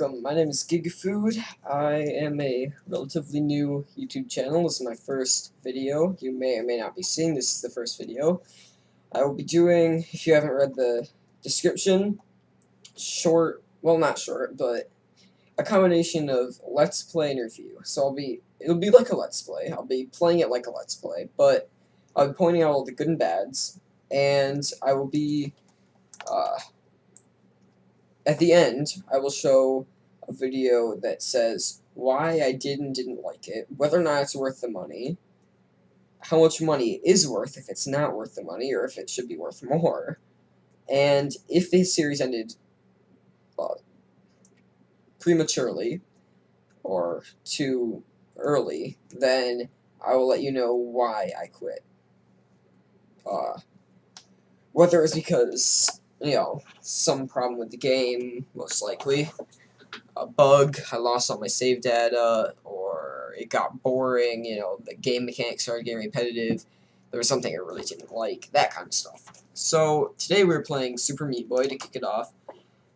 welcome. My name is GigFood. I am a relatively new YouTube channel. This is my first video. You may or may not be seeing this is the first video. I will be doing, if you haven't read the description, short, well not short, but a combination of Let's Play and review. So it'll be like a Let's Play. I'll be playing it like a Let's Play, but I'll be pointing out all the good and bads, and I will be, at the end, I will show a video that says why I did and didn't like it, whether or not it's worth the money, how much money it is worth if it's not worth the money, or if it should be worth more, and if the series ended prematurely or too early, then I will let you know why I quit. Whether it's because, some problem with the game, most likely, a bug, I lost all my save data, or it got boring, the game mechanics started getting repetitive, there was something I really didn't like, that kind of stuff. So, today we're playing Super Meat Boy to kick it off.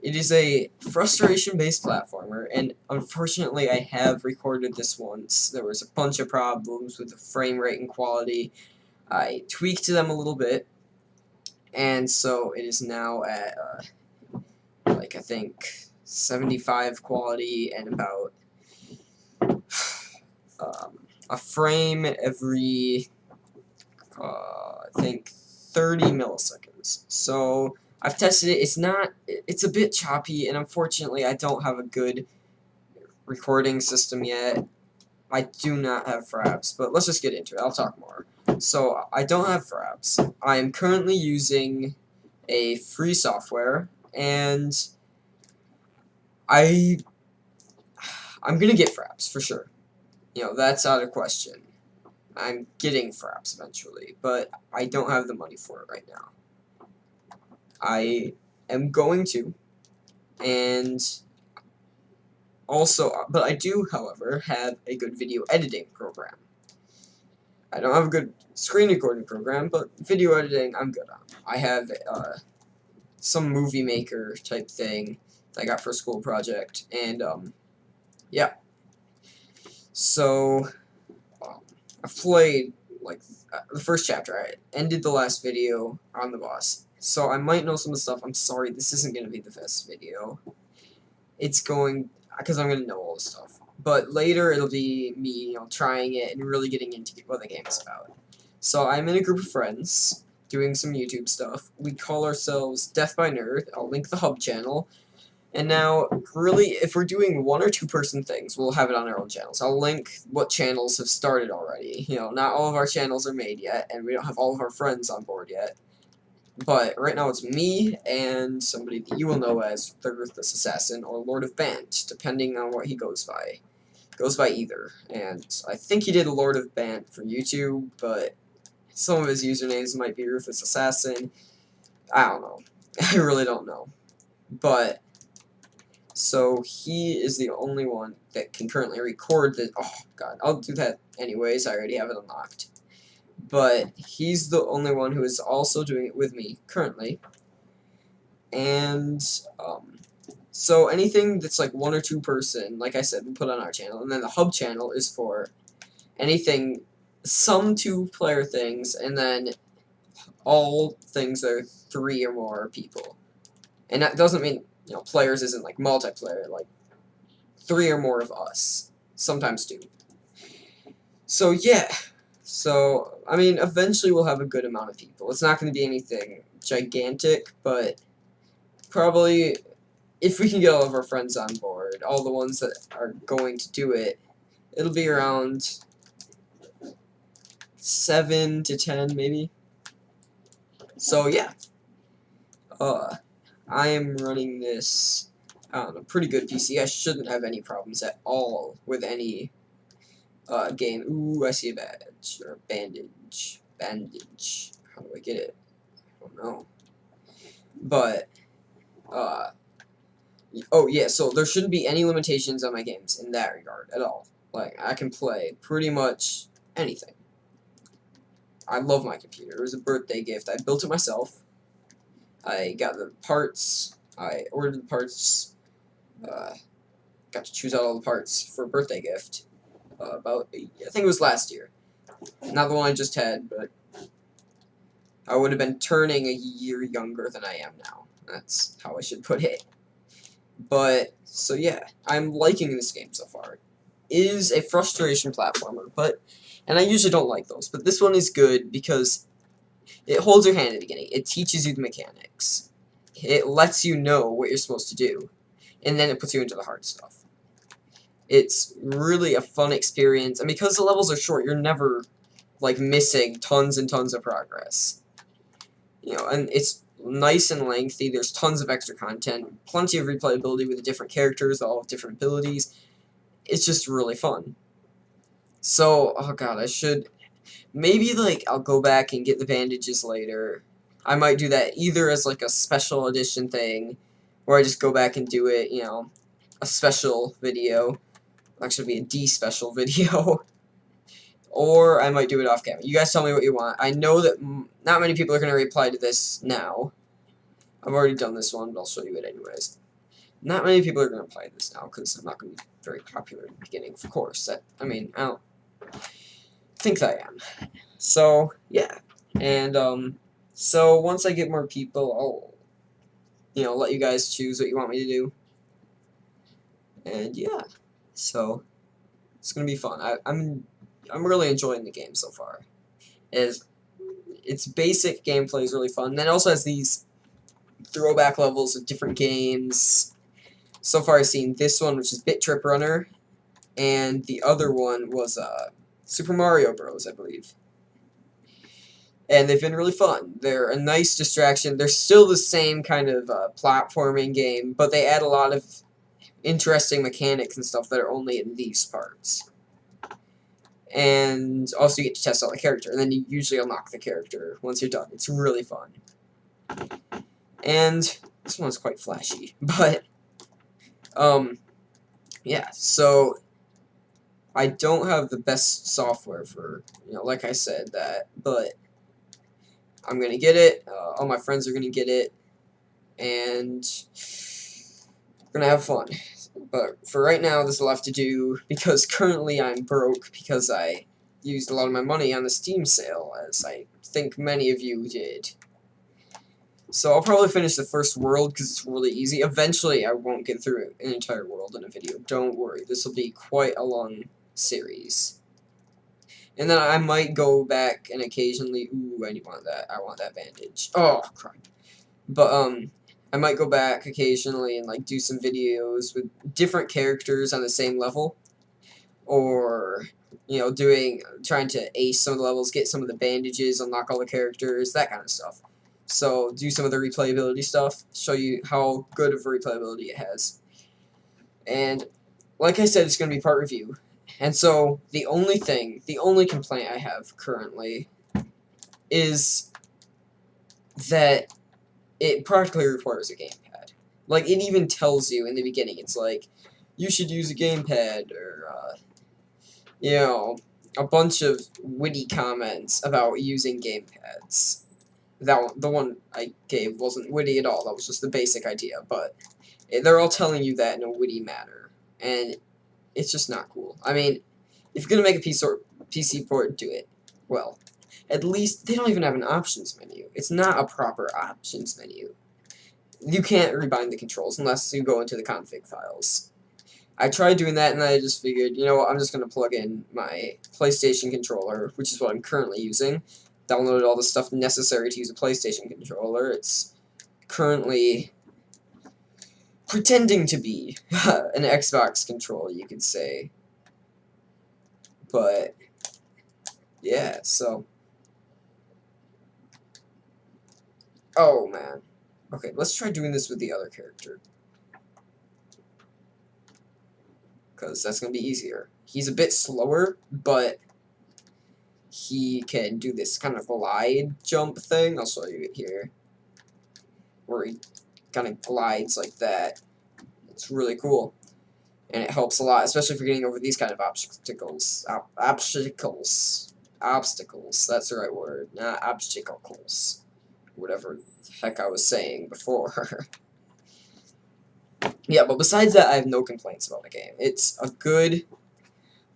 It is a frustration-based platformer, and unfortunately I have recorded this once. There was a bunch of problems with the frame rate and quality. I tweaked them a little bit, and so it is now at, I think, 75 quality and about a frame every, I think, 30 milliseconds. So I've tested it. It's a bit choppy, and unfortunately I don't have a good recording system yet. I do not have fraps, but let's just get into it. I'll talk more. So I don't have fraps. I am currently using a free software, and I'm gonna get fraps for sure. That's out of question. I'm getting fraps eventually, but I don't have the money for it right now. I am going to, and also, but I do, however, have a good video editing program. I don't have a good screen recording program, but video editing I'm good on. I have some movie maker type thing that I got for a school project, and yeah. So I've played like the first chapter. I ended the last video on the boss, so I might know some of the stuff. I'm sorry, this isn't gonna be the best video. It's going because I'm gonna know all the stuff. But later it'll be me, trying it and really getting into what the game is about. So I'm in a group of friends doing some YouTube stuff. We call ourselves Death by Nerd. I'll link the hub channel. And now, really, if we're doing one or two person things, we'll have it on our own channels. I'll link what channels have started already. Not all of our channels are made yet, and we don't have all of our friends on board yet. But right now it's me and somebody that you will know as the Ruthless Assassin or Lord of Bant, depending on what he goes by. Goes by either. And I think he did Lord of Bant for YouTube, but some of his usernames might be Ruthless Assassin. I don't know. I really don't know. But so he is the only one that can currently record the. Oh god, I'll do that anyways. I already have it unlocked. But he's the only one who is also doing it with me currently. And so anything that's like one or two person, like I said, we put on our channel, and then the hub channel is for anything, some two-player things, and then all things that are 3 or more people. And that doesn't mean players isn't like multiplayer, like 3 or more of us, sometimes 2. So yeah. So, I mean, eventually we'll have a good amount of people. It's not going to be anything gigantic, but probably, if we can get all of our friends on board, all the ones that are going to do it, it'll be around 7 to 10, maybe. So, yeah. I am running this on a pretty good PC. I shouldn't have any problems at all with any game. Ooh, I see a badge, or bandage. Bandage. How do I get it? I don't know. But, oh yeah, so there shouldn't be any limitations on my games in that regard at all. Like, I can play pretty much anything. I love my computer. It was a birthday gift. I built it myself. I got the parts. I ordered the parts. got to choose out all the parts for a birthday gift. I think it was last year. Not the one I just had, but I would have been turning a year younger than I am now. That's how I should put it. But, so yeah, I'm liking this game so far. It is a frustration platformer, and I usually don't like those, but this one is good because it holds your hand at the beginning. It teaches you the mechanics. It lets you know what you're supposed to do, and then it puts you into the hard stuff. It's really a fun experience, and because the levels are short, you're never, like, missing tons and tons of progress. You know, and it's nice and lengthy. There's tons of extra content, plenty of replayability with the different characters, all with different abilities. It's just really fun. So, oh god, I should... Maybe, like, I'll go back and get the bandages later. I might do that either as, like, a special edition thing, or I just go back and do it, you know, a special video. It'll actually be a D-special video. Or I might do it off camera. You guys tell me what you want. I know that not many people are going to reply to this now. I've already done this one, but I'll show you it anyways. Not many people are going to apply this now, because I'm not going to be very popular in the beginning, of course. I don't think that I am. So, yeah. And, so once I get more people, I'll, you know, let you guys choose what you want me to do. And, yeah. So, it's going to be fun. I'm really enjoying the game so far. Its basic gameplay is really fun. And then it also has these throwback levels of different games. So far I've seen this one, which is Bit Trip Runner, and the other one was Super Mario Bros, I believe. And they've been really fun. They're a nice distraction. They're still the same kind of platforming game, but they add a lot of interesting mechanics and stuff that are only in these parts. And also you get to test out the character, and then you usually unlock the character once you're done. It's really fun. And this one's quite flashy, but yeah, so I don't have the best software for, you know, like I said that, but I'm gonna get it. All my friends are gonna get it, and we're gonna have fun. But for right now, this will have to do, because currently I'm broke because I used a lot of my money on the Steam sale, as I think many of you did. So I'll probably finish the first world because it's really easy. Eventually, I won't get through an entire world in a video. Don't worry. This will be quite a long series. And then I might go back and occasionally... Ooh, I want that. I want that bandage. Oh, crap. But, I might go back occasionally and, like, do some videos with different characters on the same level. Or, you know, trying to ace some of the levels, get some of the bandages, unlock all the characters, that kind of stuff. So, do some of the replayability stuff, show you how good of a replayability it has. And, like I said, it's going to be part review. And so, the only complaint I have currently is that it practically requires a gamepad. Like, it even tells you in the beginning, it's like, you should use a gamepad, or, you know, a bunch of witty comments about using gamepads. The one I gave wasn't witty at all, that was just the basic idea, but they're all telling you that in a witty manner, and it's just not cool. I mean, if you're gonna make a PC port, do it. Well, at least they don't even have an options menu. It's not a proper options menu. You can't rebind the controls unless you go into the config files. I tried doing that, and I just figured, you know what, I'm just going to plug in my PlayStation controller, which is what I'm currently using. Downloaded all the stuff necessary to use a PlayStation controller. It's currently pretending to be an Xbox controller, you could say. But, yeah, so... Oh, man. Okay, let's try doing this with the other character. Because that's going to be easier. He's a bit slower, but he can do this kind of glide jump thing. I'll show you it here. Where he kind of glides like that. It's really cool. And it helps a lot, especially if you're getting over these kind of obstacles. Obstacles. That's the right word. Not obstacles. Whatever the heck I was saying before. Yeah, but besides that, I have no complaints about the game. It's a good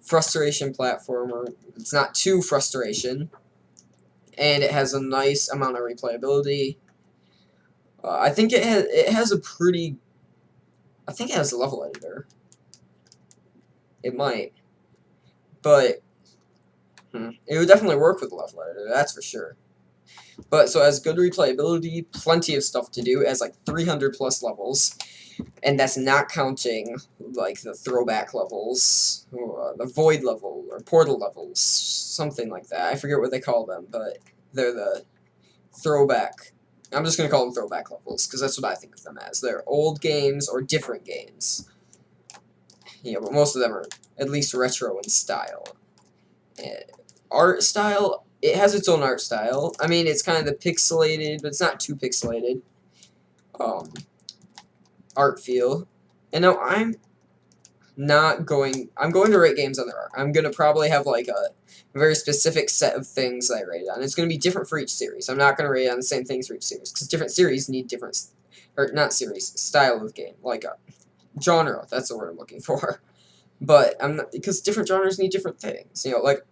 frustration platformer. It's not too frustration, and it has a nice amount of replayability. I think it has a pretty. I think it has a level editor. It might, but it would definitely work with a level editor. That's for sure. But so it has good replayability, plenty of stuff to do. It has like 300 plus levels, and that's not counting like the throwback levels, or the void level, or portal levels, something like that. I forget what they call them, but they're the throwback. I'm just gonna call them throwback levels because that's what I think of them as. They're old games or different games. Yeah, but most of them are at least retro in style. Art style, it has its own art style. I mean, it's kind of the pixelated, but it's not too pixelated. Art feel. And now I'm going to rate games on their art. I'm going to probably have like a very specific set of things that I rate it on. It's going to be different for each series. I'm not going to rate it on the same things for each series, because different series need different, or not series, style of game, like a genre, that's the word I'm looking for. But I'm not, because different genres need different things. You know, like,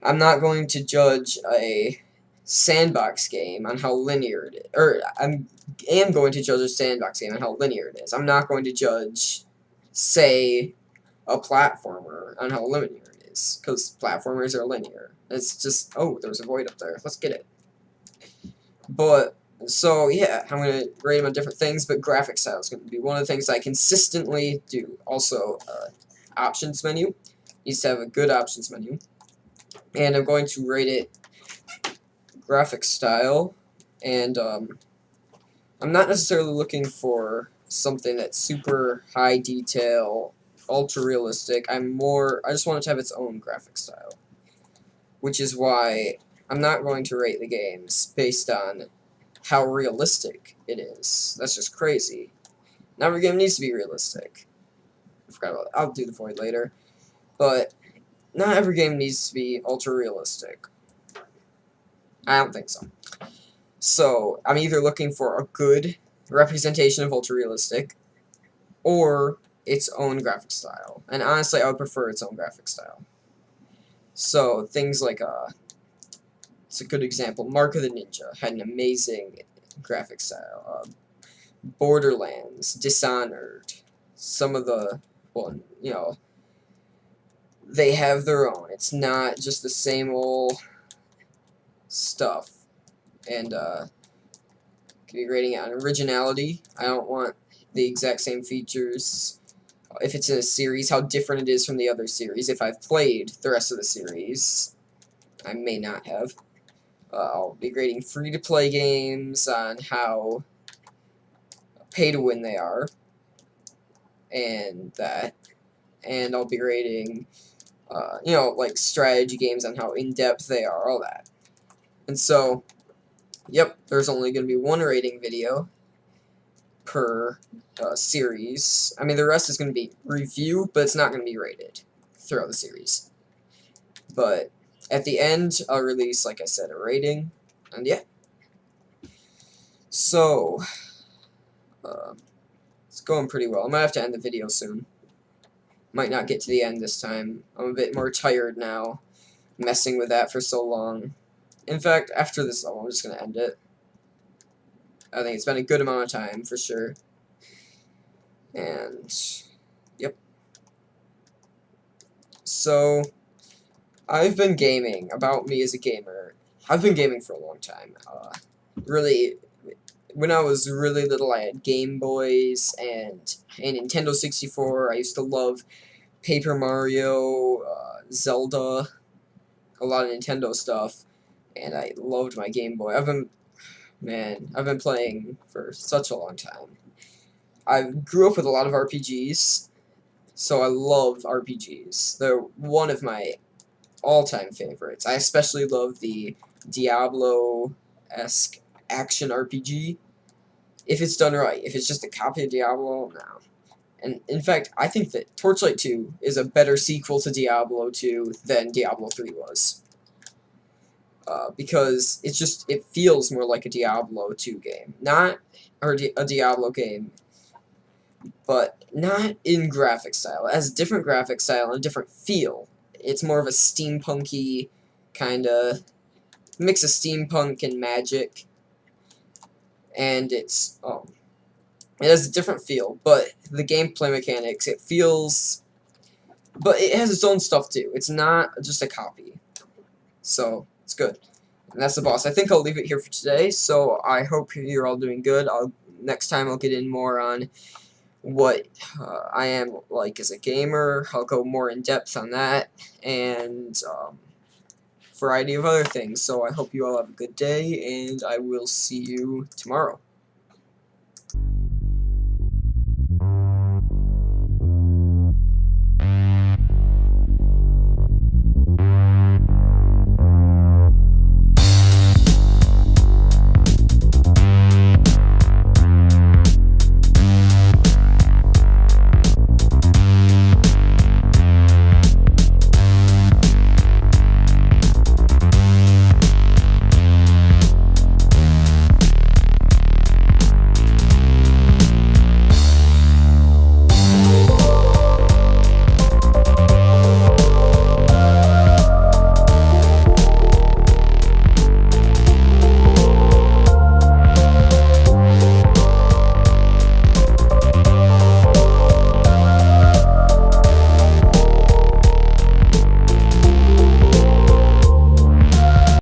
I'm not going to judge a sandbox game on how linear it is. Or I am going to judge a sandbox game on how linear it is. I'm not going to judge, say, a platformer on how linear it is. Because platformers are linear. It's just, oh, there's a void up there. Let's get it. But, so, yeah, I'm going to rate them on different things, but graphic style is going to be one of the things I consistently do. Also, options menu. Needs to have a good options menu. And I'm going to rate it graphic style, and I'm not necessarily looking for something that's super high detail, ultra realistic. I just want it to have its own graphic style, which is why I'm not going to rate the games based on how realistic it is. That's just crazy. Not every game needs to be realistic. I forgot about that. I'll do the void later, but not every game needs to be ultra realistic. I don't think so. So, I'm either looking for a good representation of ultra realistic or its own graphic style. And honestly, I would prefer its own graphic style. So, things like, it's a good example, Mark of the Ninja had an amazing graphic style. Borderlands, Dishonored, some of the, well, you know, they have their own. It's not just the same old stuff. And, could be rating it on originality. I don't want the exact same features. If it's in a series, how different it is from the other series. If I've played the rest of the series, I may not have. I'll be grading free-to-play games on how pay-to-win they are, and that. And I'll be rating, you know, like strategy games on how in-depth they are, all that. And so, yep, there's only going to be one rating video per series. I mean, the rest is going to be review, but it's not going to be rated throughout the series. But at the end, I'll release, like I said, a rating, and yeah. So, it's going pretty well. I might have to end the video soon. Might not get to the end this time. I'm a bit more tired now, messing with that for so long. In fact, after this level, I'm just going to end it. I think it's been a good amount of time, for sure. And, yep. So, I've been gaming. About me as a gamer. I've been gaming for a long time. Really, when I was really little, I had Game Boys and a Nintendo 64. I used to love Paper Mario, Zelda, a lot of Nintendo stuff, and I loved my Game Boy. I've been playing for such a long time. I grew up with a lot of RPGs, so I love RPGs. They're one of my all-time favorites. I especially love the Diablo-esque action RPG. If it's done right. If it's just a copy of Diablo, no. And in fact, I think that Torchlight 2 is a better sequel to Diablo 2 than Diablo 3 was. Because it feels more like a Diablo 2 game. Not a Diablo game but not in graphic style. It has a different graphic style and a different feel. It's more of a steampunky kind of mix of steampunk and magic, and it has a different feel, but the gameplay mechanics, but it has its own stuff too. It's not just a copy, so it's good. And that's the boss. I think I'll leave it here for today, so I hope you're all doing good. Next time I'll get in more on what I am like as a gamer. I'll go more in depth on that, and variety of other things. So I hope you all have a good day, and I will see you tomorrow.